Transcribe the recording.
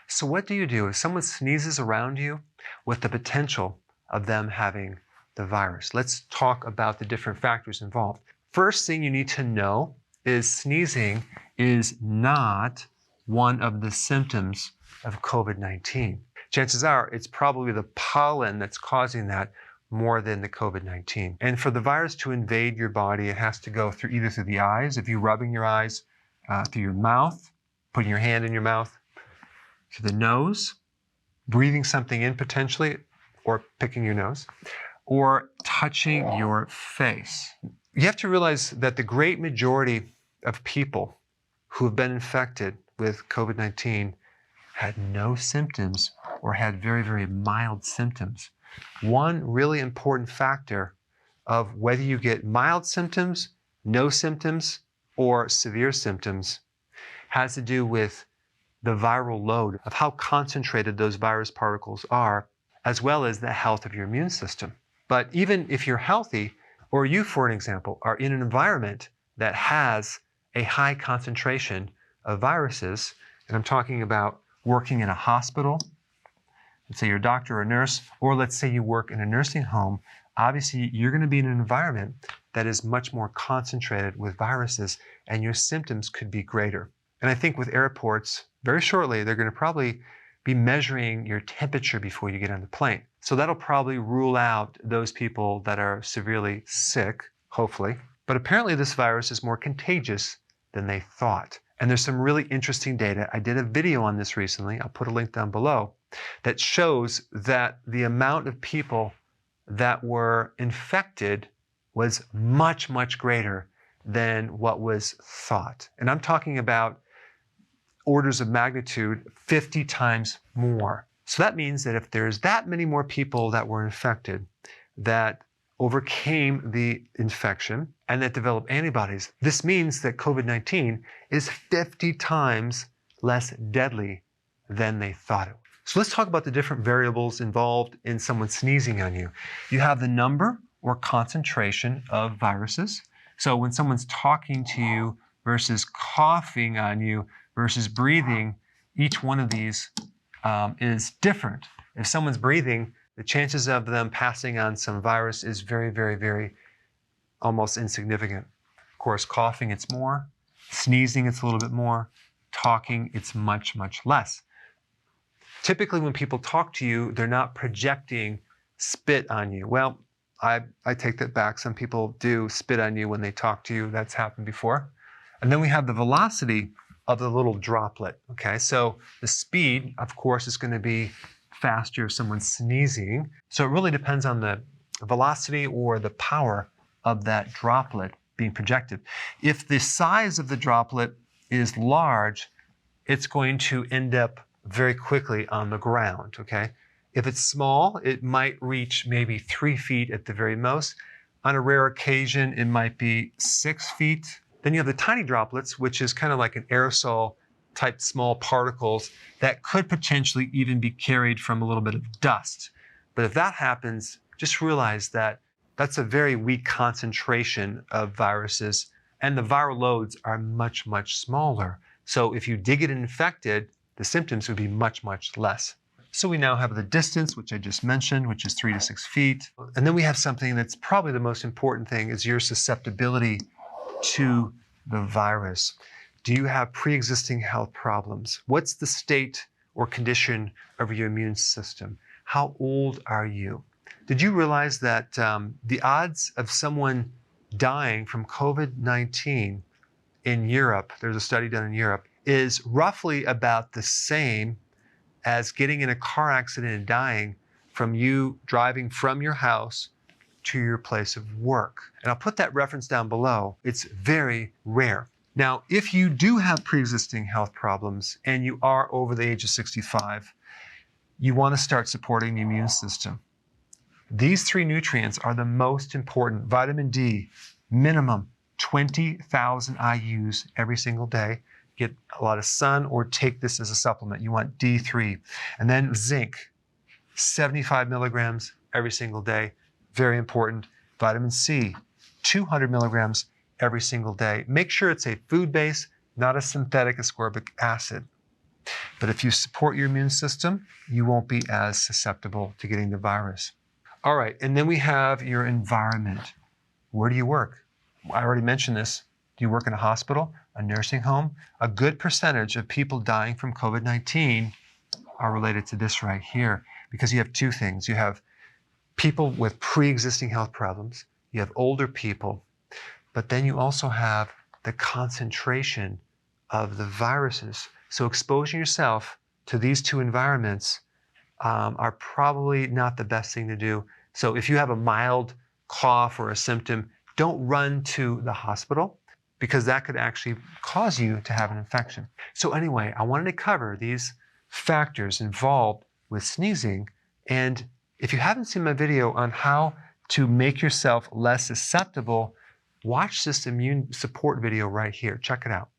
So what do you do if someone sneezes around you with the potential of them having the virus? Let's talk about the different factors involved. First thing you need to know is sneezing is not one of the symptoms of COVID-19. Chances are it's probably the pollen that's causing that more than the COVID-19. And for the virus to invade your body, it has to go through either through the eyes, if you're rubbing your eyes, through your mouth, putting your hand in your mouth, through the nose, breathing something in potentially, or picking your nose, or touching your face. You have to realize that the great majority of people who have been infected with COVID-19 had no symptoms or had very, very mild symptoms. One really important factor of whether you get mild symptoms, no symptoms, or severe symptoms has to do with the viral load of how concentrated those virus particles are, as well as the health of your immune system. But even if you're healthy, or you, for an example, are in an environment that has a high concentration of viruses, and I'm talking about working in a hospital, let's say you're a doctor or a nurse, or let's say you work in a nursing home, obviously you're going to be in an environment that is much more concentrated with viruses, and your symptoms could be greater. And I think with airports, very shortly, they're going to probably be measuring your temperature before you get on the plane. So that'll probably rule out those people that are severely sick, hopefully. But apparently this virus is more contagious than they thought. And there's some really interesting data. I did a video on this recently. I'll put a link down below that shows that the amount of people that were infected was much, much greater than what was thought. And I'm talking about orders of magnitude 50 times more. So that means that if there's that many more people that were infected that overcame the infection and that developed antibodies, this means that COVID-19 is 50 times less deadly than they thought it was. So let's talk about the different variables involved in someone sneezing on you. You have the number or concentration of viruses. So when someone's talking to you versus coughing on you versus breathing, each one of these is different. If someone's breathing, the chances of them passing on some virus is very, very, very almost insignificant. Of course, coughing, it's more. Sneezing, it's a little bit more. Talking, it's much, much less. Typically, when people talk to you, they're not projecting spit on you. Well, I take that back. Some people do spit on you when they talk to you. That's happened before. And then we have the velocity of the little droplet, okay? So the speed, of course, is going to be faster if someone's sneezing. So it really depends on the velocity or the power of that droplet being projected. If the size of the droplet is large, it's going to end up very quickly on the ground, okay? If it's small, it might reach maybe 3 feet at the very most. On a rare occasion, it might be 6 feet. Then you have the tiny droplets, which is kind of like an aerosol type small particles that could potentially even be carried from a little bit of dust. But if that happens, just realize that that's a very weak concentration of viruses, and the viral loads are much, much smaller. So if you did get infected, the symptoms would be much, much less. So we now have the distance, which I just mentioned, which is 3 to 6 feet. And then we have something that's probably the most important thing is your susceptibility to the virus. Do you have pre-existing health problems? What's the state or condition of your immune system? How old are you? Did you realize that the odds of someone dying from COVID-19 in Europe, there's a study done in Europe, is roughly about the same as getting in a car accident and dying from you driving from your house to your place of work. And I'll put that reference down below. It's very rare. Now, if you do have pre-existing health problems and you are over the age of 65, you want to start supporting the immune system. These 3 nutrients are the most important. Vitamin D, minimum 20,000 IUs every single day. Get a lot of sun or take this as a supplement. You want D3. And then zinc, 75 milligrams every single day. Very important. Vitamin C, 200 milligrams every single day. Make sure it's a food base, not a synthetic ascorbic acid. But if you support your immune system, you won't be as susceptible to getting the virus. All right, and then we have your environment. Where do you work? I already mentioned this. Do you work in a hospital, a nursing home? A good percentage of people dying from COVID-19 are related to this right here, because you have two things. You have people with pre-existing health problems, you have older people, but then you also have the concentration of the viruses. So exposing yourself to these two environments are probably not the best thing to do. So if you have a mild cough or a symptom, don't run to the hospital, because that could actually cause you to have an infection. So anyway, I wanted to cover these factors involved with sneezing. And if you haven't seen my video on how to make yourself less susceptible, watch this immune support video right here. Check it out.